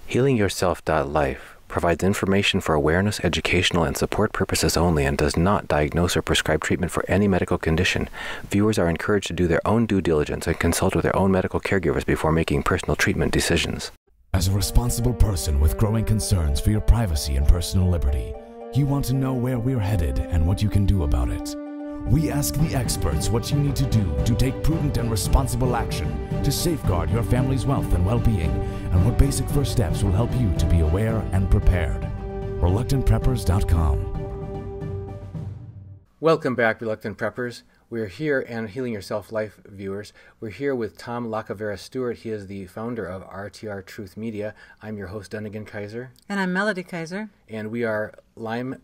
HealingYourself.Life provides information for awareness, educational, and support purposes only and does not diagnose or prescribe treatment for any medical condition. Viewers are encouraged to do their own due diligence and consult with their own medical caregivers before making personal treatment decisions. As a responsible person with growing concerns for your privacy and personal liberty, you want to know where we're headed and what you can do about it. We ask the experts what you need to do to take prudent and responsible action to safeguard your family's wealth and well-being, and what basic first steps will help you to be aware and prepared. ReluctantPreppers.com. Welcome back, Reluctant Preppers. We're here, and Healing Yourself Life viewers, we're here with Tom Lacovara-Stewart. He is the founder of RTR Truth Media. I'm your host, Dunagun and Kaiser. And I'm Melody Kaiser. And we are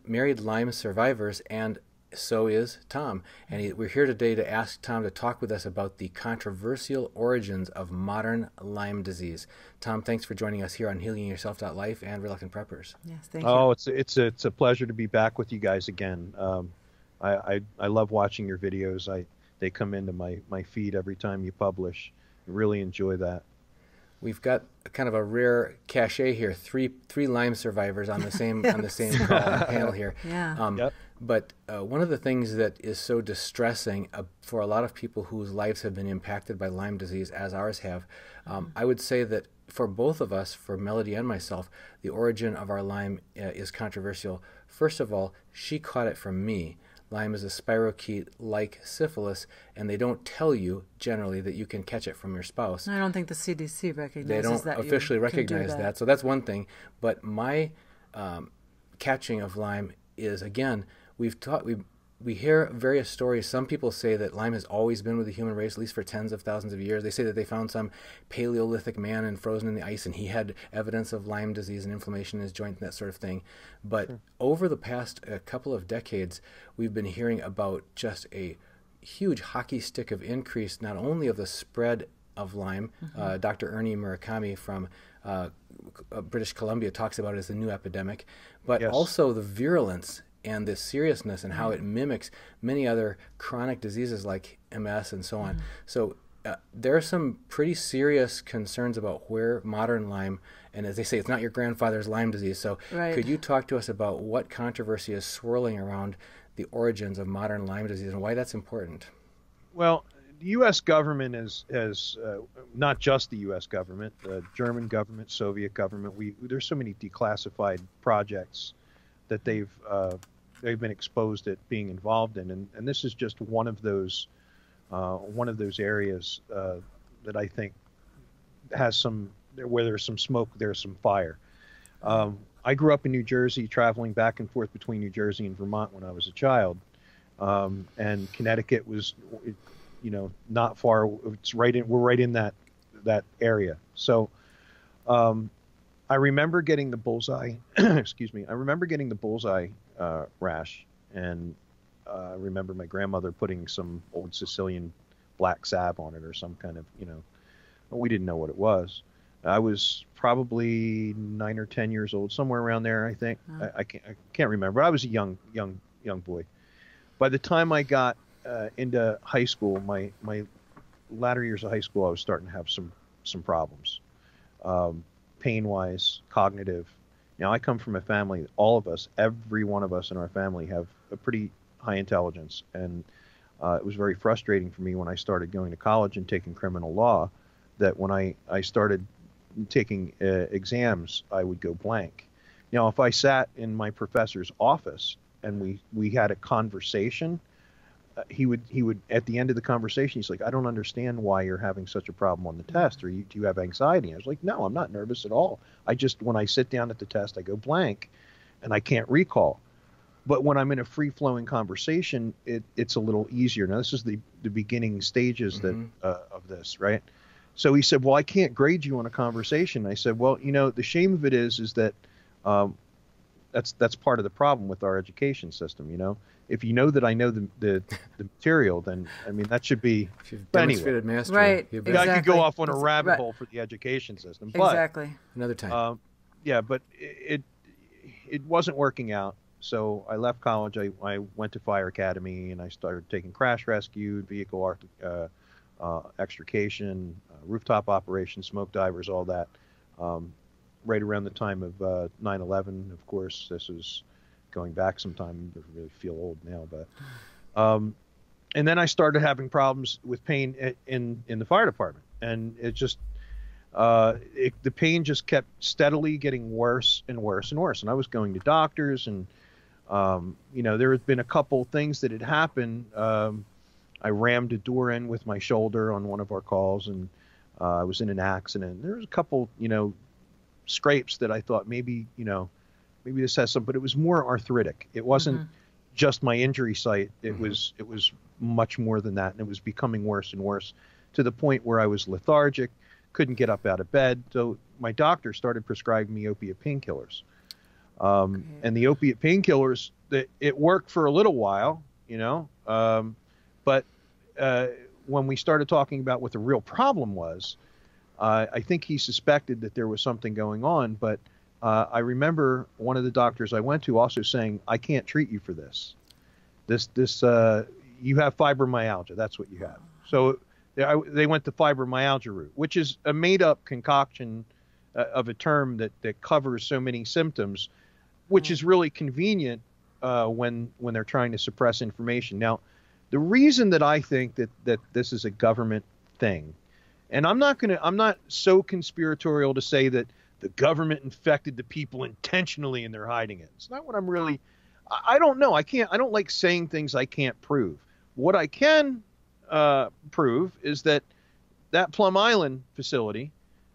married Lyme survivors, and so is Tom. And we're here today to ask Tom to talk with us about the controversial origins of modern Lyme disease. Tom, thanks for joining us here on HealingYourself.Life and Reluctant Preppers. Yes, thank you. Oh, it's a pleasure to be back with you guys again. I love watching your videos. They come into my feed every time you publish. I really enjoy that. We've got kind of a rare cachet here. Three Lyme survivors on the same call and panel here. Yeah. Yep. But one of the things that is so distressing for a lot of people whose lives have been impacted by Lyme disease, as ours have, I would say that for both of us, for Melody and myself, the origin of our Lyme is controversial. First of all, she caught it from me. Lyme is a spirochete like syphilis, and they don't tell you generally that you can catch it from your spouse. I don't think the CDC recognizes that. They don't officially recognize that. So that's one thing. But my catching of Lyme is, again, we hear various stories. Some people say that Lyme has always been with the human race, at least for tens of thousands of years. They say that they found some Paleolithic man frozen in the ice, and he had evidence of Lyme disease and inflammation in his joint and that sort of thing. But over the past couple of decades, we've been hearing about just a huge hockey stick of increase, not only of the spread of Lyme. Dr. Ernie Murakami from British Columbia talks about it as the new epidemic, but also the virulence and the seriousness and how it mimics many other chronic diseases like MS and so on. So there are some pretty serious concerns about where modern Lyme, and as they say, it's not your grandfather's Lyme disease. So could you talk to us about what controversy is swirling around the origins of modern Lyme disease and why that's important? Well, the U.S. government has not just the U.S. government, the German government, Soviet government. There's so many declassified projects that they've been exposed at being involved in, and this is just one of those areas that I think has where there's some smoke, there's some fire. I grew up in New Jersey, traveling back and forth between New Jersey and Vermont when I was a child, and Connecticut was, not far. We're right in that area. So I remember getting the bullseye. Excuse me. I remember getting the bullseye rash, and I remember my grandmother putting some old Sicilian black salve on it or some kind of, we didn't know what it was. I was probably 9 or 10 years old, somewhere around there, I think. I can't remember. I was a young boy. By the time I got into high school, my latter years of high school, I was starting to have some problems. Pain-wise, cognitive. Now, I come from a family, all of us, every one of us in our family have a pretty high intelligence, and it was very frustrating for me when I started going to college and taking criminal law, that when I started taking exams, I would go blank. Now, if I sat in my professor's office and we had a conversation, he would at the end of the conversation, he's like, I don't understand why you're having such a problem on the test, or do you have anxiety? I was like, no, I'm not nervous at all. When I sit down at the test, I go blank and I can't recall. But when I'm in a free-flowing conversation, it's a little easier. Now, this is the beginning stages of this, right? So he said, well, I can't grade you on a conversation. I said, well, the shame of it is that that's part of the problem with our education system, If you know that I know the material, then, that should be... If you've demonstrated mastery. Right, exactly. I could go off on a rabbit hole for the education system. But, exactly. Another time. But it wasn't working out. So I left college. I went to fire academy, and I started taking crash rescue, vehicle extrication, rooftop operations, smoke divers, all that. right around the time of 9/11, of course. This was going back some time. I really feel old now, but and then I started having problems with pain in the fire department, and it just the pain just kept steadily getting worse and worse and worse. And I was going to doctors, and there had been a couple things that had happened. I rammed a door in with my shoulder on one of our calls, and I was in an accident. There was a couple, scrapes that I thought maybe this has some, but it was more arthritic. It wasn't just my injury site. It was much more than that, and it was becoming worse and worse to the point where I was lethargic, couldn't get up out of bed. So my doctor started prescribing me opiate painkillers. And the opiate painkillers, it worked for a little while, but when we started talking about what the real problem was, I think he suspected that there was something going on. But I remember one of the doctors I went to also saying, I can't treat you for this. You have fibromyalgia. That's what you have. So they went the fibromyalgia route, which is a made-up concoction of a term that covers so many symptoms, which is really convenient when they're trying to suppress information. Now, the reason that I think that this is a government thing, and I'm not so conspiratorial to say that the government infected the people intentionally and they're hiding it. It's not what I'm really. I don't know. I don't like saying things I can't prove. What I can prove is that Plum Island facility,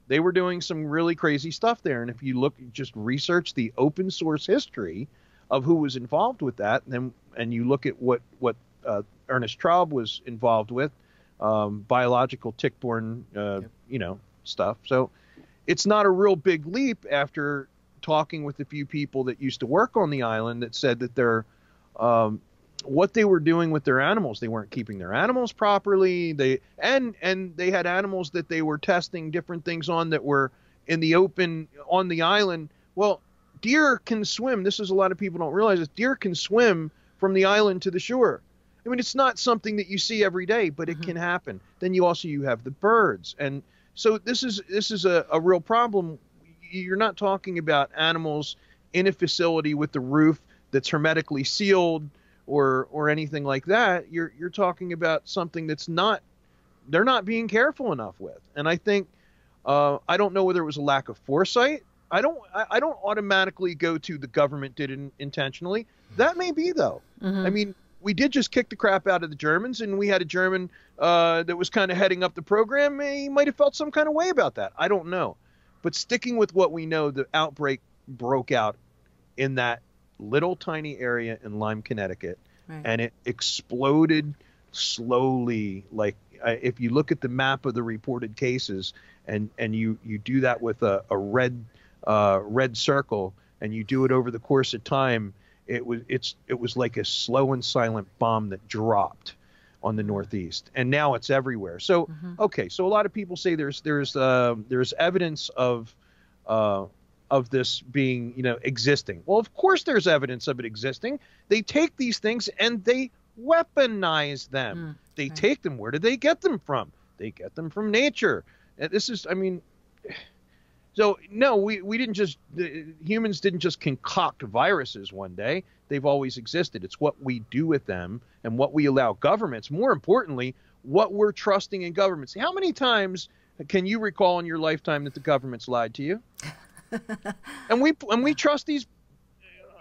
they were doing some really crazy stuff there. And if you just research the open source history of who was involved with that, and you look at what Ernest Traub was involved with, biological tick-borne, stuff. So it's not a real big leap after talking with a few people that used to work on the island that said that what they were doing with their animals, they weren't keeping their animals properly. They had animals that they were testing different things on that were in the open on the island. Well, deer can swim. This is a lot of people don't realize this. Deer can swim from the island to the shore. I mean, it's not something that you see every day, but it can happen. Then you have the birds. And so this is a real problem. You're not talking about animals in a facility with the roof that's hermetically sealed or anything like that. You're talking about something they're not being careful enough with. And I think I don't know whether it was a lack of foresight. I don't automatically go to the government did it intentionally. That may be, though. I mean, we did just kick the crap out of the Germans, and we had a German that was kind of heading up the program. He might have felt some kind of way about that. I don't know. But sticking with what we know, the outbreak broke out in that little tiny area in Lyme, Connecticut, and it exploded slowly. Like if you look at the map of the reported cases, and you do that with a red circle, and you do it over the course of time, it was like a slow and silent bomb that dropped on the Northeast, and now it's everywhere. So okay, so a lot of people say there's evidence of this being existing. Well, of course there's evidence of it existing. They take these things and they weaponize them. They take them. Where do they get them from? They get them from nature. So no, we didn't humans didn't just concoct viruses one day. They've always existed. It's what we do with them and what we allow governments, more importantly, what we're trusting in governments. How many times can you recall in your lifetime that the government's lied to you? and we trust these,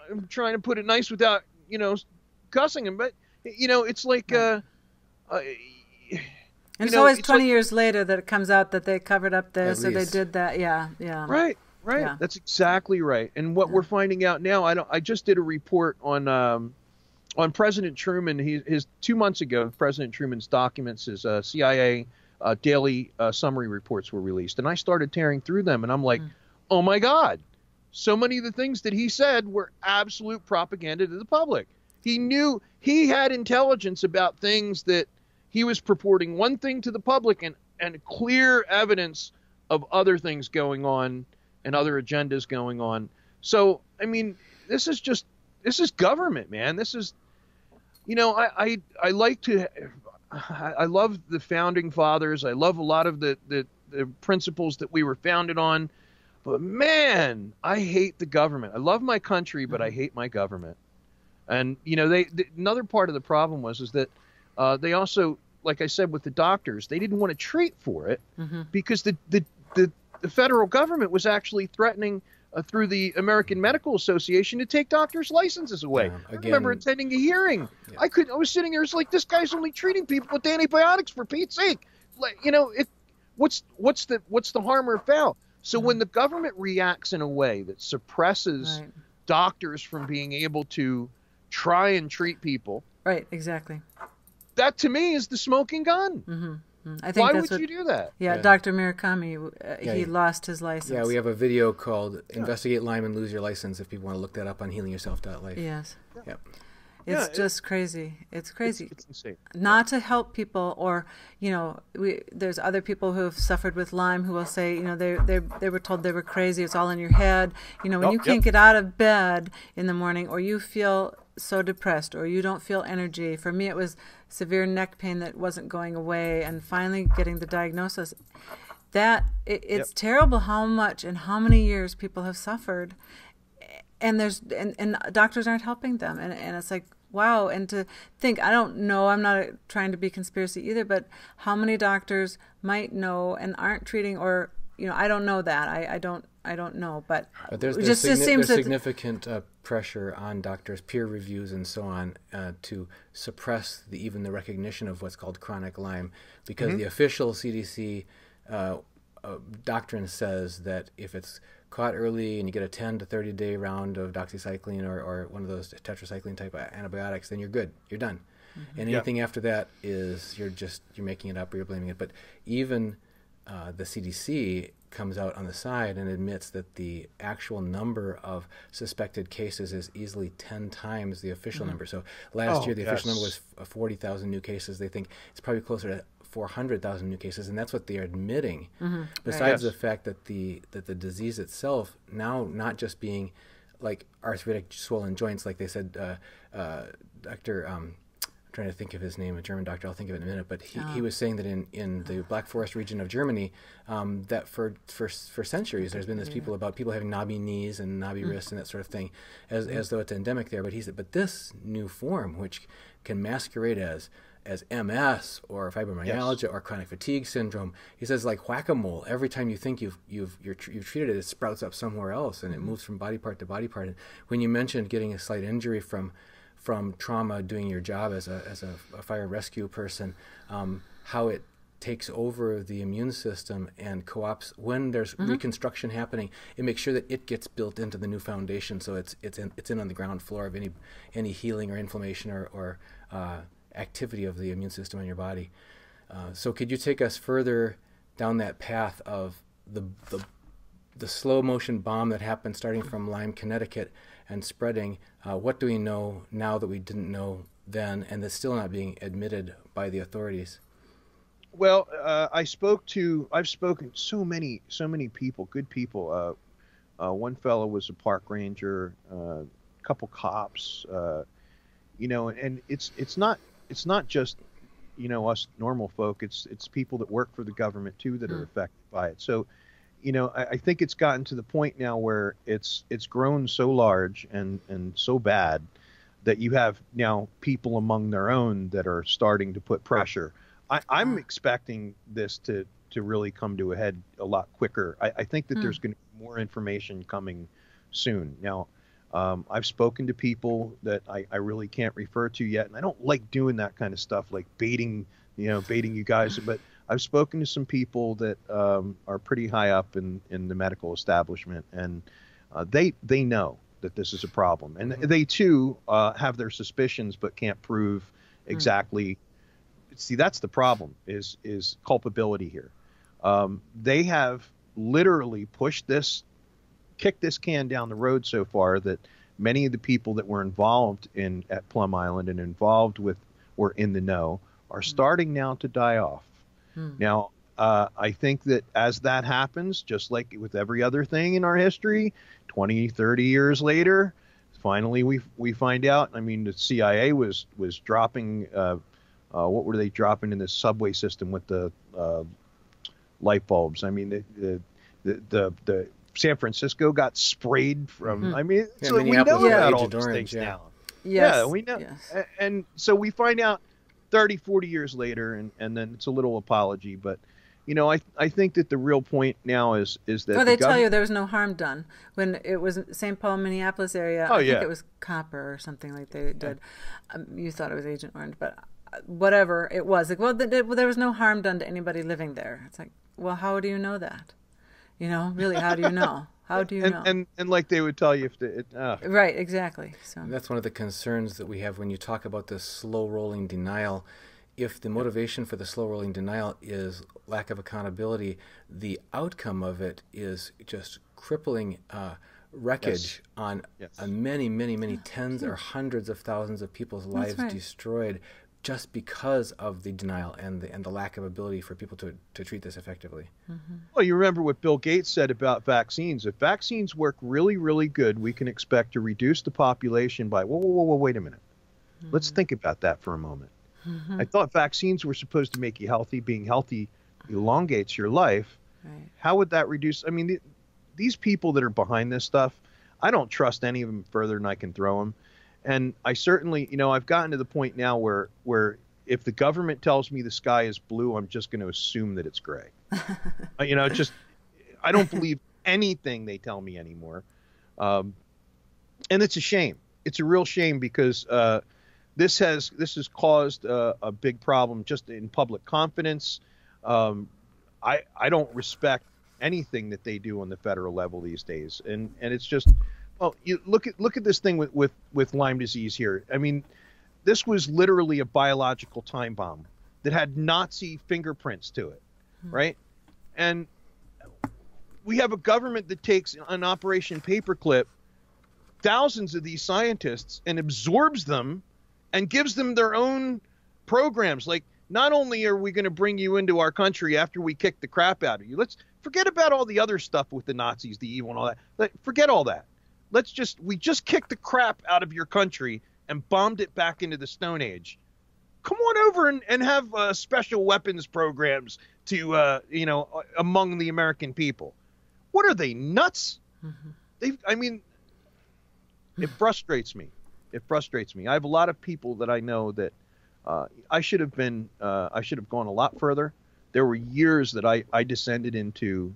I'm trying to put it nice without, cussing them, but it's like and it's always 20 years later that it comes out that they covered up this or they did that. Yeah. Right. Yeah. That's exactly right. And what we're finding out now, I just did a report on President Truman. His 2 months ago, President Truman's documents, his CIA daily summary reports were released. And I started tearing through them, and I'm like, oh my God, so many of the things that he said were absolute propaganda to the public. He knew he had intelligence about things that he was purporting one thing to the public and clear evidence of other things going on and other agendas going on. So, I mean, this is government, man. This is, I love the founding fathers. I love a lot of the principles that we were founded on. But man, I hate the government. I love my country, but I hate my government. And you know, another part of the problem is that they also, like I said, with the doctors, they didn't want to treat for it because the federal government was actually threatening through the American Medical Association to take doctors' licenses away. Again, I remember attending a hearing. Yeah. I was sitting there, it's like, this guy's only treating people with antibiotics, for Pete's sake. Like, you know, what's the harm or foul? So when the government reacts in a way that suppresses doctors from being able to try and treat people, right, exactly, that to me is the smoking gun. I think Why that's would you do that? Yeah, Dr. Murakami, he lost his license. Yeah, we have a video called "Investigate Lyme and Lose Your License" if people want to look that up on HealingYourself.Life. Yes. Yep. It's just crazy. It's crazy. It's insane. Not to help people, or you know, there's other people who have suffered with Lyme who will say, you know, they were told they were crazy. It's all in your head. You know, when you can't get out of bed in the morning, or you feel so depressed, or you don't feel energy. For me, it was severe neck pain that wasn't going away, and finally getting the diagnosis. That it's terrible how much and how many years people have suffered. And and doctors aren't helping them, and it's like, wow. And to think, I don't know, I'm not trying to be conspiracy either, but how many doctors might know and aren't treating, or you know, I don't know that. I don't know, but there's just seems significant pressure on doctors, peer reviews and so on, to suppress even the recognition of what's called chronic Lyme, because the official CDC doctrine says that if it's caught early and you get a 10 to 30 day round of doxycycline or one of those tetracycline type antibiotics, then you're good, you're done. And anything after that is you're making it up or you're blaming it. But even the CDC comes out on the side and admits that the actual number of suspected cases is easily 10 times the official number. So last year the official number was 40,000 new cases. They think it's probably closer to 400,000 new cases, and that's what they're admitting. Besides the fact that the disease itself now not just being like arthritic swollen joints, like they said, Dr. I'm trying to think of his name, a German doctor, I'll think of it in a minute, but he was saying that in the Black Forest region of Germany, that for centuries there's been this about people having knobby knees and knobby wrists and that sort of thing, as though it's endemic there. But he said, but this new form, which can masquerade as MS or fibromyalgia or chronic fatigue syndrome, he says, like whack-a-mole. Every time you think you've treated it, it sprouts up somewhere else and it moves from body part to body part. And when you mentioned getting a slight injury from trauma, doing your job as a fire rescue person, how it takes over the immune system and co-ops when there's reconstruction happening. It makes sure that it gets built into the new foundation, so it's in on the ground floor of any healing or inflammation or activity of the immune system in your body. So could you take us further down that path of the slow motion bomb that happened starting from Lyme, Connecticut, and spreading? What do we know now that we didn't know then, and that's still not being admitted by the authorities? Well, I've spoken to so many people, good people. One fellow was a park ranger, a couple cops, you know, and it's not just, you know, us normal folk. It's people that work for the government too that are affected by it. So, you know, I think it's gotten to the point now where it's grown so large and so bad that you have now people among their own that are starting to put pressure. I'm expecting this to really come to a head a lot quicker. I think that there's going to be more information coming soon. Now, I've spoken to people that I really can't refer to yet, and I don't like doing that kind of stuff, like baiting you guys. But I've spoken to some people that are pretty high up in the medical establishment, and they know that this is a problem, and they too have their suspicions, but can't prove exactly. See, that's the problem, is culpability here. They have literally kicked this can down the road so far that many of the people that were involved at Plum Island and were in the know are starting now to die off. Now, I think that as that happens, just like with every other thing in our history, 20, 30 years later, finally we find out. I mean, the CIA was dropping, what were they dropping in the subway system with the light bulbs? I mean, the San Francisco got sprayed from. I mean, Yeah, so we know about all these things now. Yes. Yeah, we know. Yes. And so we find out 30, 40 years later, and then it's a little apology, but you know, I think that the real point now is that well, they tell you there was no harm done when it was St. Paul, Minneapolis area. I think it was copper or something like they did. You thought it was Agent Orange, but whatever it was, like, well, there was no harm done to anybody living there. It's like, well, how do you know that? You know, really, how do you know? How do you know? And like they would tell you if right, exactly. So that's one of the concerns that we have when you talk about this slow rolling denial. If the motivation for the slow rolling denial is lack of accountability, the outcome of it is just crippling wreckage on many, many, many tens or hundreds of thousands of people's lives destroyed just because of the denial and the lack of ability for people to treat this effectively. Well, you remember what Bill Gates said about vaccines. If vaccines work really, really good, we can expect to reduce the population by, whoa, wait a minute. Let's think about that for a moment. I thought vaccines were supposed to make you healthy. Being healthy elongates your life. Right. How would that reduce? I mean, these people that are behind this stuff, I don't trust any of them further than I can throw them. And I certainly, you know, I've gotten to the point now where if the government tells me the sky is blue, I'm just going to assume that it's gray. You know, I don't believe anything they tell me anymore. And it's a shame. It's a real shame because this has caused a big problem just in public confidence. I don't respect anything that they do on the federal level these days, and it's just, well, you look at this thing with Lyme disease here. I mean, this was literally a biological time bomb that had Nazi fingerprints to it, right? And we have a government that takes an Operation Paperclip thousands of these scientists and absorbs them and gives them their own programs. Like, not only are we going to bring you into our country after we kick the crap out of you, let's forget about all the other stuff with the Nazis, the evil and all that. Forget all that. We just kicked the crap out of your country and bombed it back into the Stone Age. Come on over and have special weapons programs to, you know, among the American people. What are they, nuts? I mean, it frustrates me. It frustrates me. I have a lot of people that I know that I should have gone a lot further. There were years that I descended into,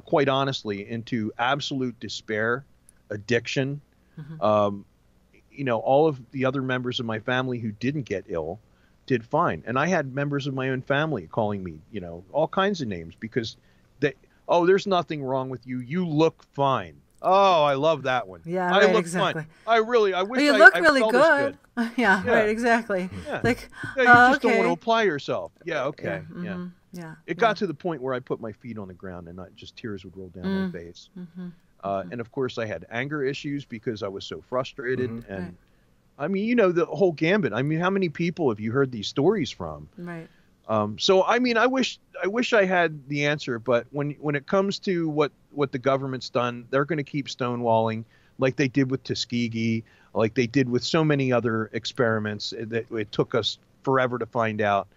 quite honestly, into absolute despair, addiction. You know, all of the other members of my family who didn't get ill did fine. And I had members of my own family calling me, you know, all kinds of names because there's nothing wrong with you. You look fine. Oh, I love that one. Yeah, I right, look exactly. fine. I wish you look really good. Yeah, right, exactly. Yeah. Like, you just don't want to apply yourself. Yeah, okay. Yeah. It got to the point where I put my feet on the ground and just tears would roll down my face. And of course I had anger issues because I was so frustrated. And I mean, you know, the whole gambit. I mean, how many people have you heard these stories from? Right. So I mean, I wish I had the answer, but when it comes to what the government's done, they're going to keep stonewalling like they did with Tuskegee, like they did with so many other experiments that it took us forever to find out.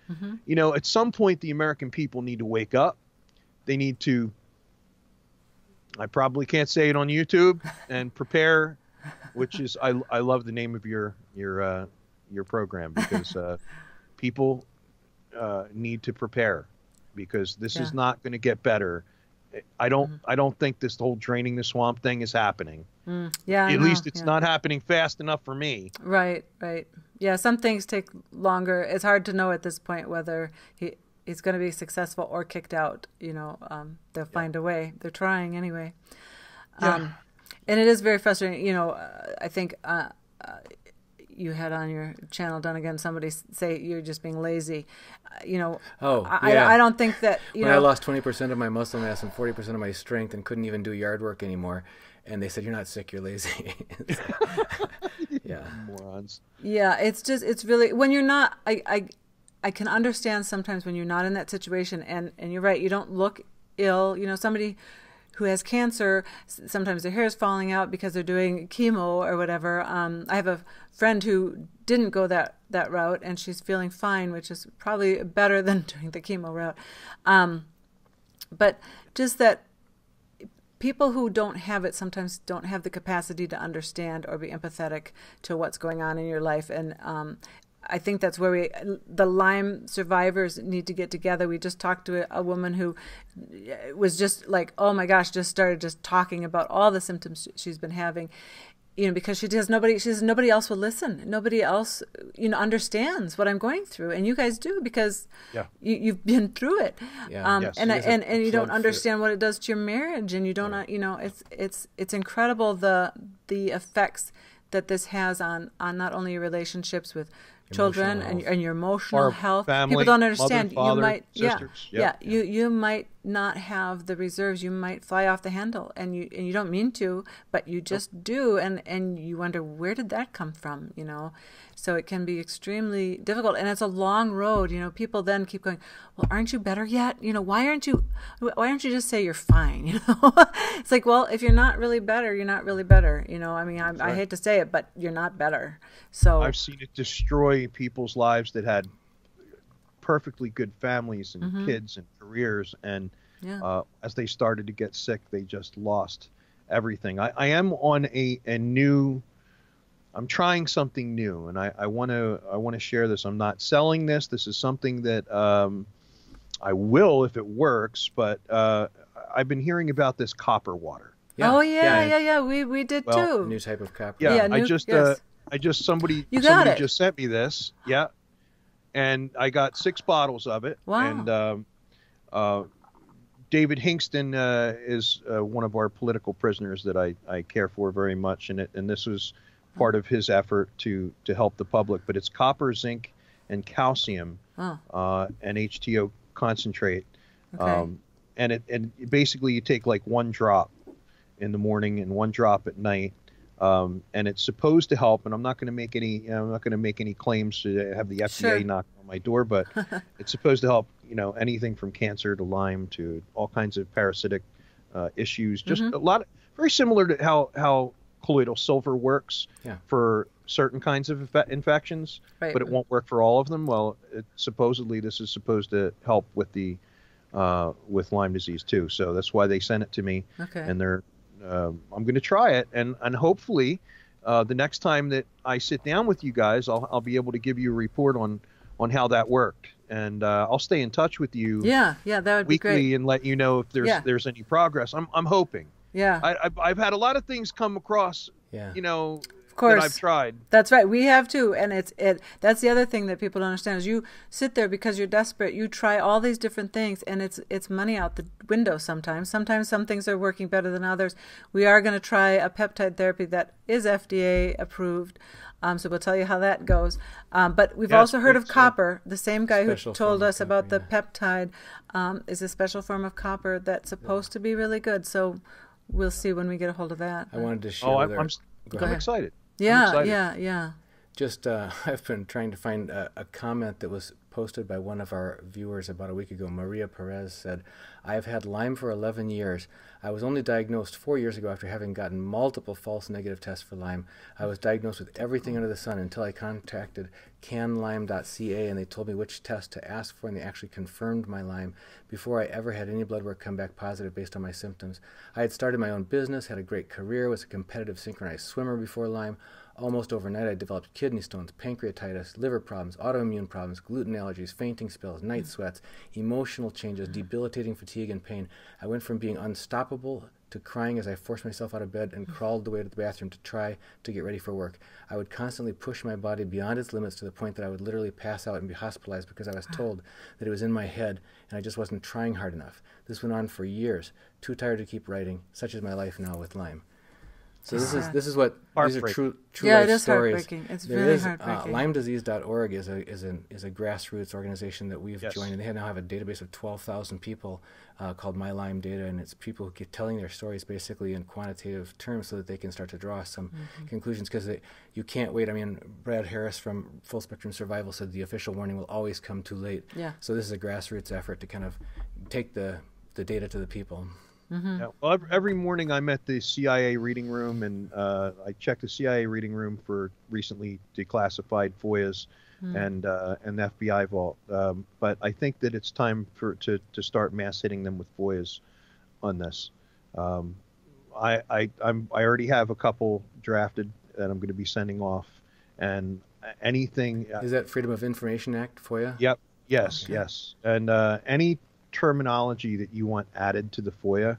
You know, at some point the American people need to wake up. They need to, I probably can't say it on YouTube, and prepare, which is I love the name of your program because people need to prepare because this is not going to get better. I don't think this whole draining the swamp thing is happening. At least it's not happening fast enough for me. Right. Yeah, some things take longer. It's hard to know at this point whether he's going to be successful or kicked out. You know, they'll find a way. They're trying anyway. And it is very frustrating. You know, I think you had on your channel, Dunagun, somebody say you're just being lazy. You know, I don't think that, when I lost 20% of my muscle mass and 40% of my strength and couldn't even do yard work anymore, and they said, you're not sick, you're lazy. Morons. Yeah, it's really, when you're not, I can understand sometimes when you're not in that situation, and you're right, you don't look ill. You know, somebody who has cancer, sometimes their hair is falling out because they're doing chemo or whatever. I have a friend who didn't go that route, and she's feeling fine, which is probably better than doing the chemo route. But just that people who don't have it sometimes don't have the capacity to understand or be empathetic to what's going on in your life. And I think that's where the Lyme survivors need to get together. We just talked to a woman who was just like, oh my gosh, just started just talking about all the symptoms she's been having, because she says nobody else will listen. Nobody else, understands what I'm going through. And you guys do, because you've been through it. Yeah. Yes. And you don't understand what it does to your marriage. And you don't, it's incredible the effects that this has on not only your relationships with children and your emotional health. Family, people don't understand. Mother, father, you might, sisters. You might not have the reserves. You might fly off the handle, and you don't mean to, but you just do, and you wonder, where did that come from? So it can be extremely difficult, and it's a long road. People then keep going, well, aren't you better yet? Why don't you just say you're fine? It's like, well, if you're not really better, you're not really better. I hate to say it, but you're not better. So I've seen it destroy people's lives that had perfectly good families and kids and careers, and as they started to get sick, they just lost everything. I am on I'm trying something new, and I want to share this. I'm not selling this. This is something that I will if it works, but I've been hearing about this copper water. Yeah. We did too. New type of copper. Somebody just sent me this. Yeah. And I got 6 bottles of it. Wow. And David Hingston is one of our political prisoners that I care for very much, and this was part of his effort to help the public. But it's copper, zinc, and calcium, and H2O concentrate. Okay. And basically you take like 1 drop in the morning and 1 drop at night. And it's supposed to help, and I'm not going to make any claims to have the FDA knock on my door, but it's supposed to help, anything from cancer to Lyme to all kinds of parasitic issues. Just a lot very similar to how colloidal silver works for certain kinds of infections, but it won't work for all of them. Well, supposedly this is supposed to help with the with Lyme disease too. So that's why they sent it to me, and I'm going to try it, and hopefully the next time that I sit down with you guys, I'll be able to give you a report on how that worked, and I'll stay in touch with you. Yeah, that would be great. Weekly, and let you know if there's any progress. I'm hoping. Yeah, I've had a lot of things come across. Of course, that I've tried. That's right. We have too, and that's the other thing that people don't understand is you sit there because you're desperate. You try all these different things, and it's money out the window sometimes. Sometimes some things are working better than others. We are going to try a peptide therapy that is FDA approved, so we'll tell you how that goes. But we've also heard of copper. The same guy who told us about the peptide is a special form of copper that's supposed to be really good. So we'll see when we get a hold of that. I wanted to share. I'm excited. Yeah. Just, I've been trying to find a comment that was posted by one of our viewers about a week ago. Maria Perez said, "I've had Lyme for 11 years. I was only diagnosed 4 years ago after having gotten multiple false negative tests for Lyme. I was diagnosed with everything under the sun until I contacted canlyme.ca, and they told me which test to ask for, and they actually confirmed my Lyme before I ever had any blood work come back positive based on my symptoms. I had started my own business, had a great career, was a competitive synchronized swimmer before Lyme. Almost overnight, I developed kidney stones, pancreatitis, liver problems, autoimmune problems, gluten allergies, fainting spells, night sweats, emotional changes, debilitating fatigue and pain. I went from being unstoppable to crying as I forced myself out of bed and crawled away to the bathroom to try to get ready for work. I would constantly push my body beyond its limits to the point that I would literally pass out and be hospitalized because I was told that it was in my head and I just wasn't trying hard enough. This went on for years. Too tired to keep writing. Such is my life now with Lyme." So these are true life stories. Heartbreaking. It's really heartbreaking. LymeDisease.org is a grassroots organization that we've joined, and they now have a database of 12,000 people called My Lyme Data, and it's people who get telling their stories basically in quantitative terms so that they can start to draw some conclusions, because you can't wait. I mean, Brad Harris from Full Spectrum Survival said the official warning will always come too late. Yeah. So this is a grassroots effort to kind of take the data to the people. Yeah. Well, every morning I'm at the CIA reading room, and I check the CIA reading room for recently declassified FOIAs and the FBI vault. But I think that it's time to start mass hitting them with FOIAs on this. I already have a couple drafted that I'm going to be sending off, and anything. Is that Freedom of Information Act FOIA? Yep. Yes. Okay. Yes. And any terminology that you want added to the FOIA,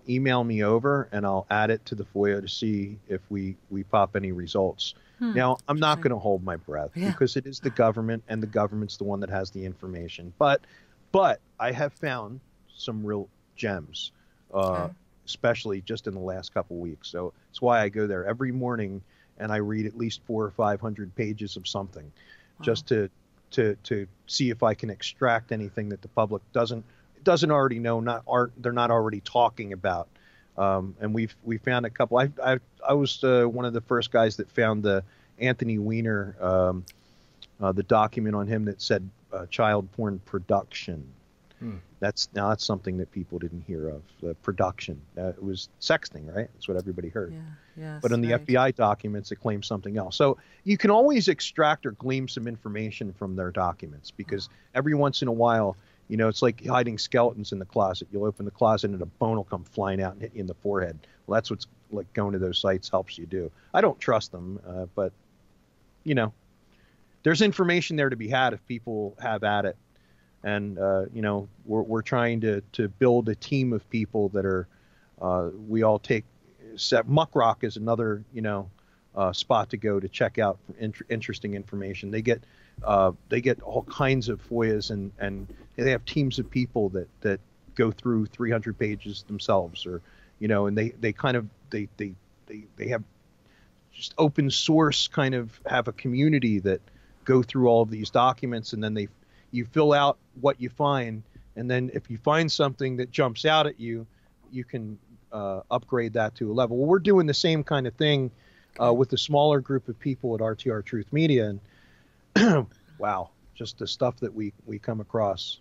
email me over, and I'll add it to the FOIA to see if we pop any results. Now, I'm not going to hold my breath because it is the government, and the government's the one that has the information. But I have found some real gems, especially just in the last couple of weeks. So it's why I go there every morning and I read at least 400 or 500 pages of something, just to see if I can extract anything that the public doesn't already know, they're not already talking about. And we found a couple. I was one of the first guys that found the Anthony Weiner, the document on him that said child porn production. That's something that people didn't hear of. The production. It was sexting, right? That's what everybody heard. Yeah. But in the FBI documents, it claims something else. So you can always extract or glean some information from their documents, because every once in a while, it's like hiding skeletons in the closet. You'll open the closet and a bone will come flying out and hit you in the forehead. Well, that's what's like going to those sites helps you do. I don't trust them, but there's information there to be had if people have at it. And, we're trying to build a team of people that are, we all take, Muckrock is another, spot to go to check out interesting information. They get all kinds of FOIAs, and they have teams of people that go through 300 pages themselves, or, and they have just open source, kind of have a community that go through all of these documents, and then you fill out what you find, and then if you find something that jumps out at you, you can upgrade that to a level. Well, we're doing the same kind of thing with a smaller group of people at RTR Truth Media, and wow, just the stuff that we come across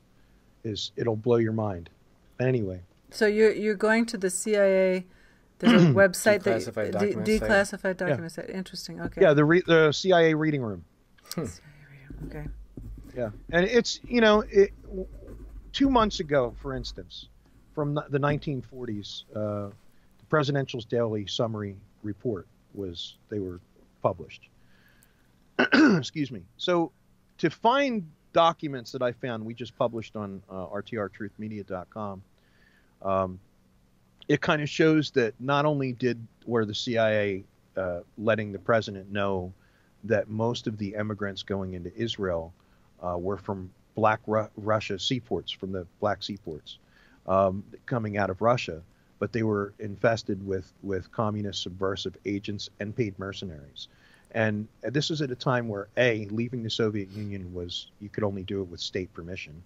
it'll blow your mind. Anyway. So you're going to the CIA. There's a website declassified documents. Yeah. Interesting. Okay. Yeah, the CIA reading room. CIA reading. Okay. Yeah, and it's 2 months ago, for instance, from the 1940s, the Presidential's Daily Summary Report they were published. Excuse me. So to find documents that I found, we just published on rtrtruthmedia.com. It kind of shows that not only were the CIA letting the president know that most of the immigrants going into Israel were from Black Russia seaports, from the Black seaports coming out of Russia, but they were infested with communist subversive agents and paid mercenaries. And this was at a time where leaving the Soviet Union you could only do it with state permission,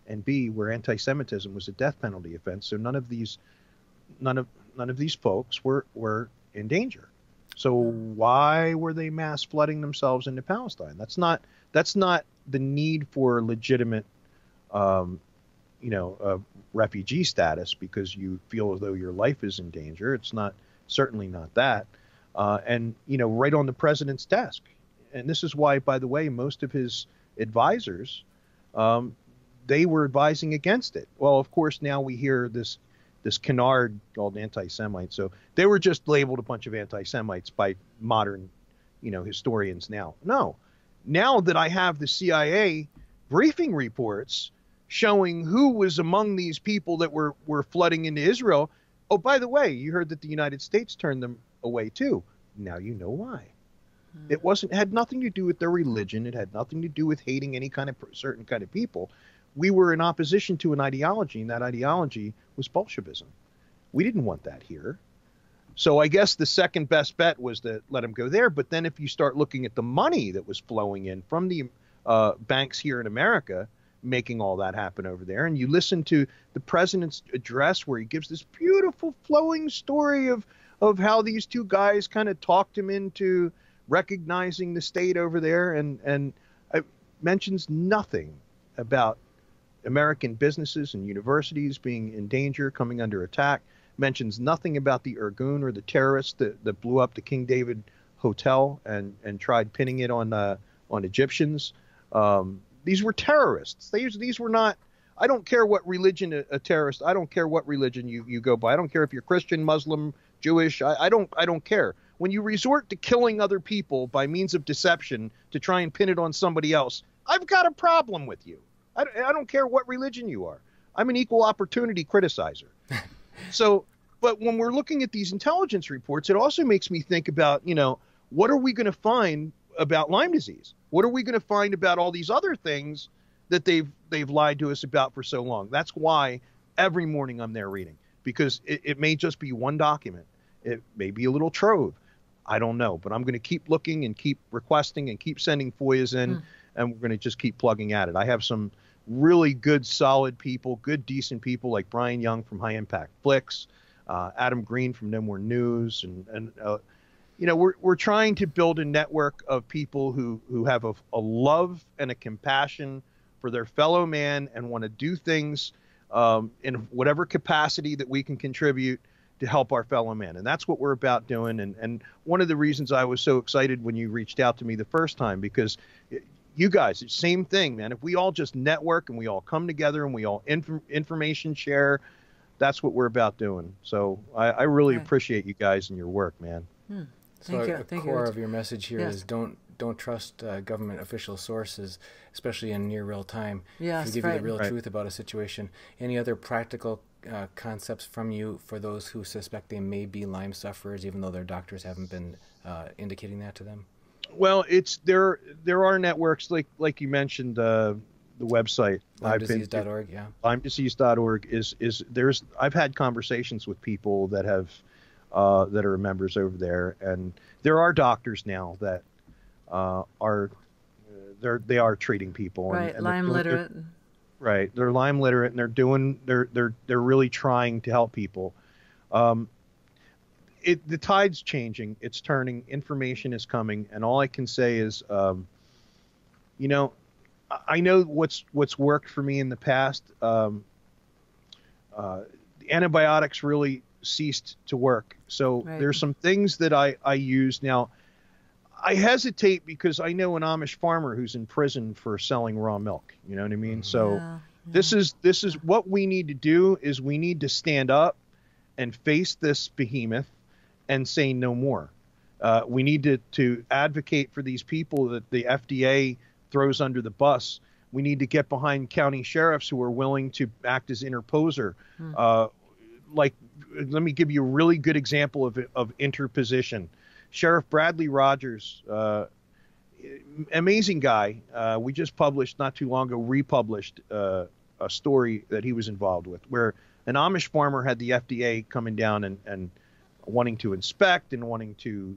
and B, where anti-Semitism was a death penalty offense. So none of these folks were in danger. So why were they mass flooding themselves into Palestine? That's not the need for legitimate, refugee status because you feel as though your life is in danger. It's certainly not that. And right on the president's desk. And this is why, by the way, most of his advisors, they were advising against it. Well, of course, now we hear this canard called anti-Semites. So they were just labeled a bunch of anti-Semites by modern, historians now. No. Now that I have the CIA briefing reports showing who was among these people that were flooding into Israel. Oh, by the way, you heard that the United States turned them away too. Now you know why. It had nothing to do with their religion. It had nothing to do with hating any kind of certain kind of people. We were in opposition to an ideology, and that ideology was Bolshevism. We didn't want that here. So I guess the second best bet was to let them go there. But then if you start looking at the money that was flowing in from the banks here in America, making all that happen over there, and you listen to the president's address where he gives this beautiful flowing story of how these two guys kind of talked him into recognizing the state over there, and it mentions nothing about American businesses and universities being in danger, coming under attack, mentions nothing about the Irgun or the terrorists that blew up the King David Hotel and tried pinning it on Egyptians. These were terrorists. These were not I don't care what religion a terrorist, I don't care what religion you go by. I don't care if you're Christian, Muslim, Jewish. I don't care. When you resort to killing other people by means of deception to try and pin it on somebody else, I've got a problem with you. I don't care what religion you are. I'm an equal opportunity criticizer. So, but when we're looking at these intelligence reports, it also makes me think about, what are we going to find about Lyme disease? What are we going to find about all these other things that they've lied to us about for so long? That's why every morning I'm there reading, because it may just be one document. It may be a little trove. I don't know, but I'm going to keep looking and keep requesting and keep sending FOIAs in, and we're going to just keep plugging at it. I have some really good, solid people, good, decent people like Brian Young from High Impact Flicks, Adam Green from No More News, and we're trying to build a network of people who have a love and a compassion for their fellow man and want to do things in whatever capacity that we can contribute to help our fellow man. And that's what we're about doing. And one of the reasons I was so excited when you reached out to me the first time, because you guys, same thing, man. If we all just network and we all come together and we all information share, that's what we're about doing. So I really appreciate you guys and your work, man. So the core of your message here is don't trust government official sources, especially in near real time. Yes, to give you the real truth about a situation. Any other practical concepts from you for those who suspect they may be Lyme sufferers, even though their doctors haven't been indicating that to them? Well, there are networks like you mentioned, the website LymeDisease.org. Yeah, LymeDisease.org I've had conversations with people that have that are members over there, and there are doctors now that they are treating people, and Lyme literate. Right, they're Lyme literate, and they're really trying to help people. The tide's changing, it's turning, information is coming, and all I can say is, I know what's worked for me in the past. Antibiotics really ceased to work, so there's some things that I use now. I hesitate because I know an Amish farmer who's in prison for selling raw milk. You know what I mean? So this is what we need to do is we need to stand up and face this behemoth and say no more. We need to advocate for these people that the FDA throws under the bus. We need to get behind county sheriffs who are willing to act as interposer. Let me give you a really good example of interposition. Sheriff Bradley Rogers, amazing guy. We just published not too long ago, republished a story that he was involved with, where an Amish farmer had the FDA coming down and wanting to inspect and wanting to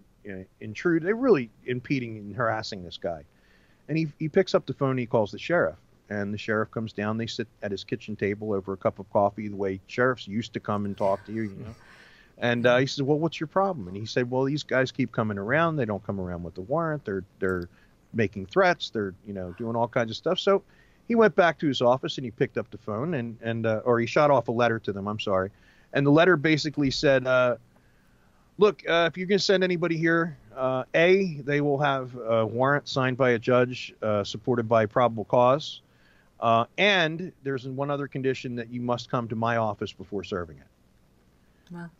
intrude. They're really impeding and harassing this guy. And he picks up the phone and he calls the sheriff. And the sheriff comes down. They sit at his kitchen table over a cup of coffee, the way sheriffs used to come and talk to you, And he said, well, what's your problem? And he said, well, these guys keep coming around. They don't come around with the warrant. They're making threats. They're, doing all kinds of stuff. So he went back to his office and he picked up the phone or he shot off a letter to them. I'm sorry. And the letter basically said, look, if you're going to send anybody here, they will have a warrant signed by a judge, supported by probable cause. And there's one other condition, that you must come to my office before serving it. Wow.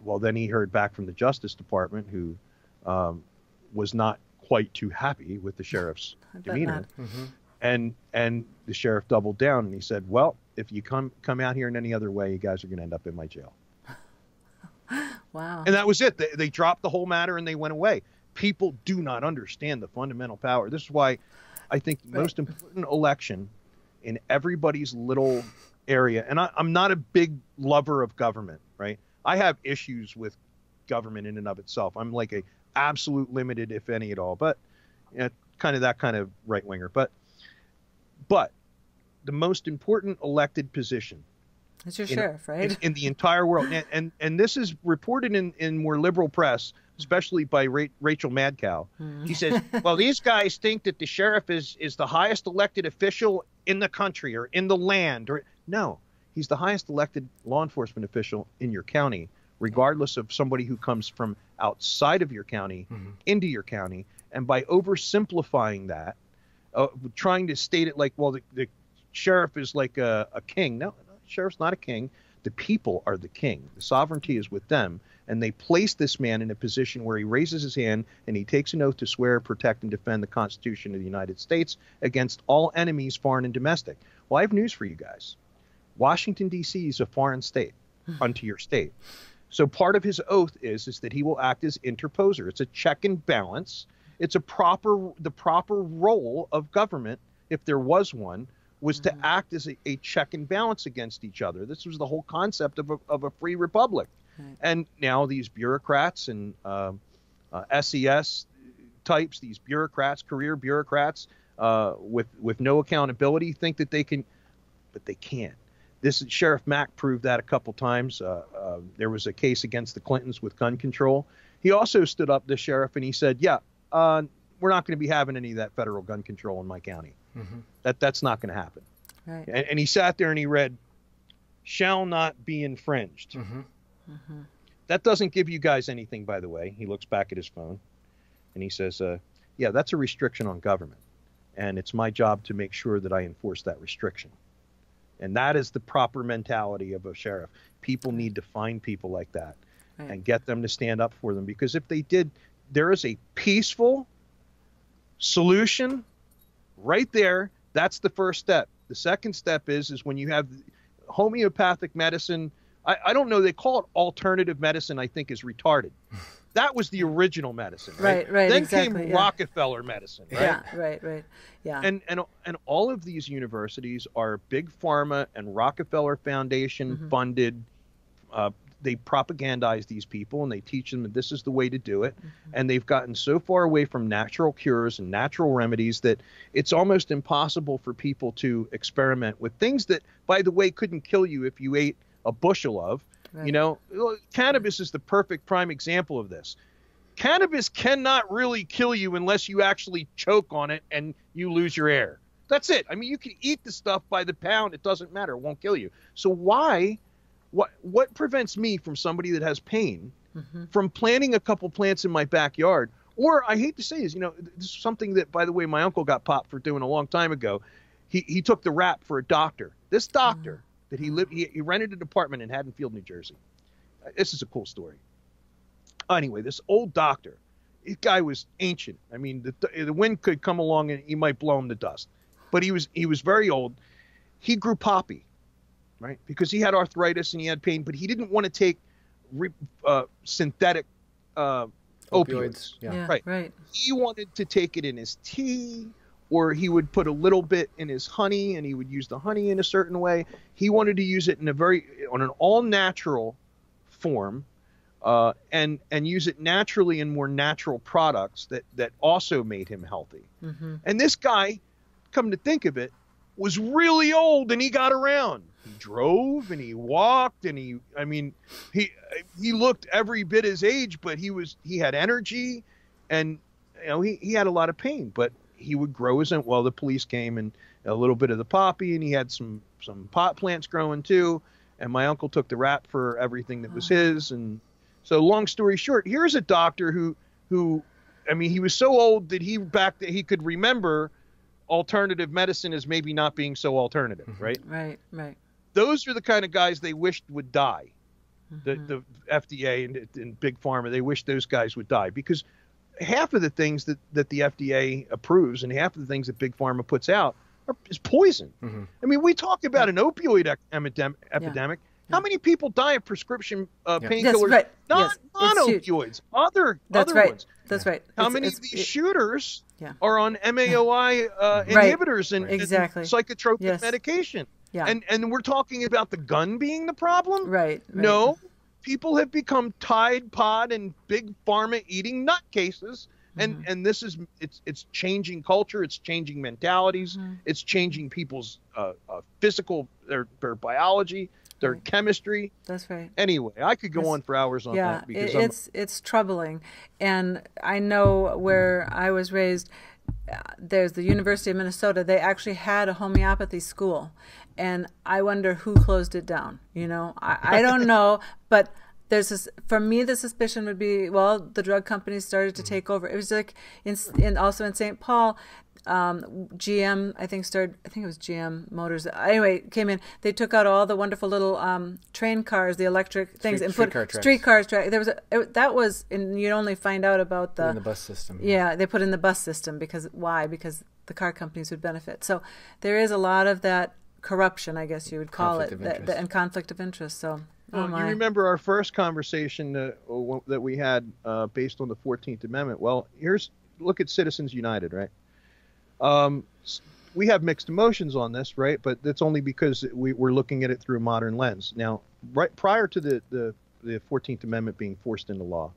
Well, then he heard back from the Justice Department, who was not quite too happy with the sheriff's demeanor. And the sheriff doubled down and he said, well, if you come out here in any other way, you guys are going to end up in my jail. Wow. And that was it. They dropped the whole matter and they went away. People do not understand the fundamental power. This is why I think the most important election in everybody's little area, and I'm not a big lover of government, right? I have issues with government in and of itself. I'm like a absolute limited, if any at all, but kind of that kind of right winger. But the most important elected position is your sheriff, right? In the entire world, and this is reported in more liberal press, especially by Rachel Madcow. He says, well, these guys think that the sheriff is the highest elected official in the country or in the land. No, he's the highest elected law enforcement official in your county, regardless of somebody who comes from outside of your county into your county. And by oversimplifying that, trying to state it like, well, the sheriff is like a king. No, sheriff's not a king. The people are the king. The sovereignty is with them. And they place this man in a position where he raises his hand and he takes an oath to swear, protect, and defend the Constitution of the United States against all enemies, foreign and domestic. Well, I have news for you guys. Washington, D.C. is a foreign state unto your state. So part of his oath is that he will act as interposer. It's a check and balance. It's the proper role of government, if there was one, was to act as a check and balance against each other. This was the whole concept of a free republic. Right. And now these bureaucrats and SES types, these bureaucrats, career bureaucrats with no accountability, think that they can, but they can't. This Sheriff Mack proved that a couple times. There was a case against the Clintons with gun control. He also stood up, the sheriff, and he said, yeah, we're not going to be having any of that federal gun control in my county. That's not going to happen. Right. And he sat there and he read, shall not be infringed. That doesn't give you guys anything, by the way. He looks back at his phone and he says, yeah, that's a restriction on government. And it's my job to make sure that I enforce that restriction. And that is the proper mentality of a sheriff. People need to find people like that and get them to stand up for them. Because if they did, there is a peaceful solution right there. That's the first step. The second step is when you have homeopathic medicine. I don't know. They call it alternative medicine. I think is retarded. That was the original medicine, right? Right. Then exactly, came Rockefeller medicine, right? Yeah, right. Yeah. And all of these universities are big pharma and Rockefeller Foundation funded. They propagandize these people and they teach them that this is the way to do it. And they've gotten so far away from natural cures and natural remedies that it's almost impossible for people to experiment with things that, by the way, couldn't kill you if you ate a bushel of. Right. You know, cannabis is the perfect prime example of this. Cannabis cannot really kill you unless you actually choke on it and you lose your air. That's it. I mean, you can eat the stuff by the pound. It doesn't matter. It won't kill you. So what prevents me from somebody that has pain from planting a couple plants in my backyard? Or I hate to say this, you know, this is something that, by the way, my uncle got popped for doing a long time ago. He took the rap for a doctor. This doctor that he rented an apartment in Haddonfield, New Jersey. This is a cool story. Anyway, this old doctor, this guy was ancient. I mean, the wind could come along and he might blow him to dust. But he was very old. He grew poppy, right? Because he had arthritis and he had pain, but he didn't want to take synthetic opioids. Yeah, right. He wanted to take it in his tea, or he would put a little bit in his honey, and he would use the honey in a certain way. He wanted to use it on an all-natural form, and use it naturally in more natural products that also made him healthy. And this guy, come to think of it, was really old, and he got around. He drove and he walked, and he looked every bit his age, but he had energy, and you know he had a lot of pain, but he would grow his own. Well, the police came and a little bit of the poppy, and he had some pot plants growing too. And my uncle took the rap for everything that was his. And so, long story short, here's a doctor who, I mean, he was so old that he could remember alternative medicine as maybe not being so alternative, right? Right. Those are the kind of guys they wished would die. The FDA and Big Pharma, they wish those guys would die, because half of the things that the FDA approves and half of the things that Big Pharma puts out is poison. I mean, we talk about an opioid epidemic. How many people die of prescription painkillers? Yes, Non-opioids, other ones. That's right. How many of these shooters are on MAOI inhibitors and psychotropic medication? Yeah. And we're talking about the gun being the problem? Right. No. People have become Tide Pod and Big Pharma eating nutcases, and this is it's changing culture, it's changing mentalities, it's changing people's physical, their biology, their chemistry. That's right. Anyway, I could go on for hours on that because it's troubling, and I know where I was raised. There's the University of Minnesota. They actually had a homeopathy school, and I wonder who closed it down. You know, I don't know, but there's this, for me, the suspicion would be, well, the drug companies started to take over. It was like also in St. Paul, GM, I think it was GM Motors. Anyway, came in. They took out all the wonderful little train cars, the electric things, and put streetcars. There was that was, and you'd only find out about in the bus system. Yeah, they put in the bus system because the car companies would benefit. So there is a lot of that corruption, I guess you would call it, and conflict of interest. So. You remember our first conversation that we had based on the 14th Amendment? Well, look at Citizens United, right? We have mixed emotions on this, right? But that's only because we're looking at it through a modern lens. Now, right prior to the 14th Amendment being forced into law,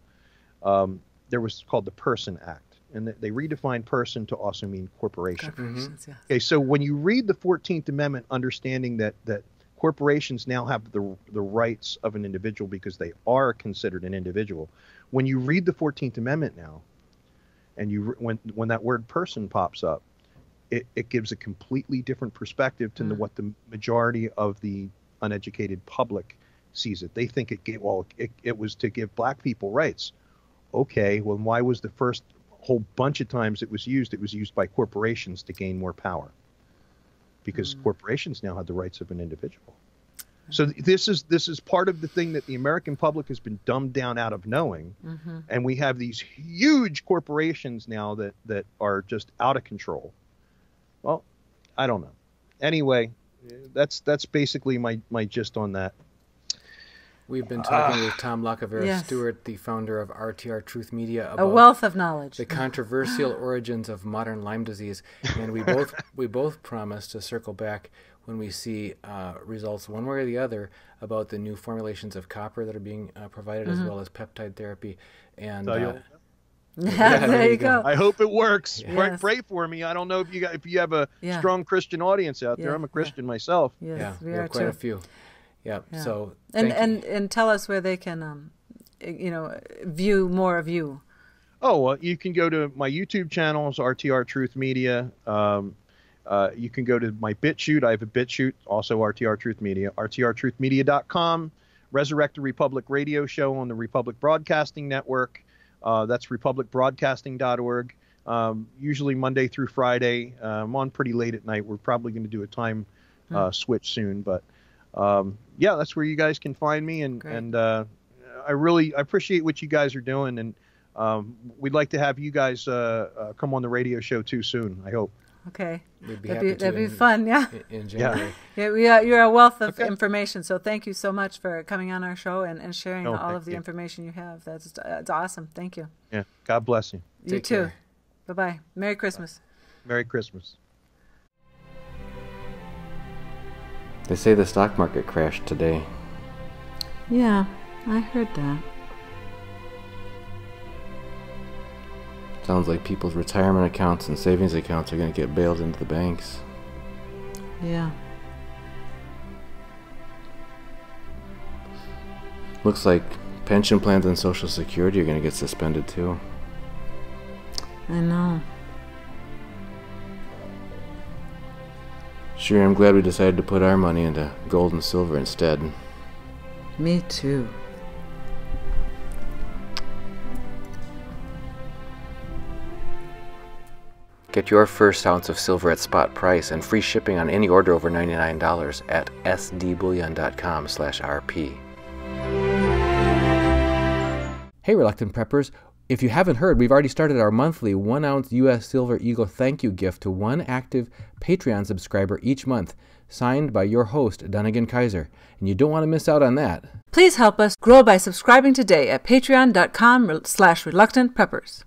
there was called the Person Act, and they redefined person to also mean corporation. Corporations, yes. Okay, so when you read the 14th Amendment, understanding that corporations now have the rights of an individual because they are considered an individual. When you read the 14th Amendment now, and when that word person pops up, it gives a completely different perspective to what the majority of the uneducated public sees it. They think it was to give black people rights. Okay, well, why was the first whole bunch of times it was used by corporations to gain more power? Because corporations now have the rights of an individual. So this is part of the thing that the American public has been dumbed down out of knowing, and we have these huge corporations now that are just out of control. Well, I don't know. Anyway, that's basically my gist on that. We've been talking with Tom Lacovara-Stewart, the founder of RTR Truth Media, about a wealth of knowledge, the controversial origins of modern Lyme disease, and we both promise to circle back when we see results one way or the other about the new formulations of copper that are being provided, as well as peptide therapy. And there you go. I hope it works. Yes. Pray for me. I don't know if you have a strong Christian audience out there. I'm a Christian myself. Yes, we have quite a few. Yeah. So and tell us where they can view more of you. Oh, well, you can go to my YouTube channels, RTR Truth Media. You can go to my BitChute. I have a BitChute, also RTR Truth Media. RTRTruthMedia.com. Resurrect the Republic radio show on the Republic Broadcasting Network. That's republicbroadcasting.org. Usually Monday through Friday. I'm on pretty late at night. We're probably going to do a time switch soon, but that's where you guys can find me, and I really appreciate what you guys are doing, and we'd like to have you guys come on the radio show too soon, I hope. Okay, that'd be fun, in January. You're a wealth of information, so thank you so much for coming on our show and sharing all of the information you have. That's awesome. Thank you. Yeah, God bless you. You too. Bye-bye. Merry Christmas. Merry Christmas. They say the stock market crashed today. Yeah, I heard that. Sounds like people's retirement accounts and savings accounts are going to get bailed into the banks. Yeah. Looks like pension plans and Social Security are going to get suspended too. I know. Sure, I'm glad we decided to put our money into gold and silver instead. Me too. Get your first ounce of silver at spot price and free shipping on any order over $99 at sdbullion.com/RP. Hey, Reluctant Preppers. If you haven't heard, we've already started our monthly 1-ounce U.S. Silver Eagle thank you gift to one active Patreon subscriber each month, signed by your host, Dunagun and Kaiser. And you don't want to miss out on that. Please help us grow by subscribing today at patreon.com/reluctantpreppers.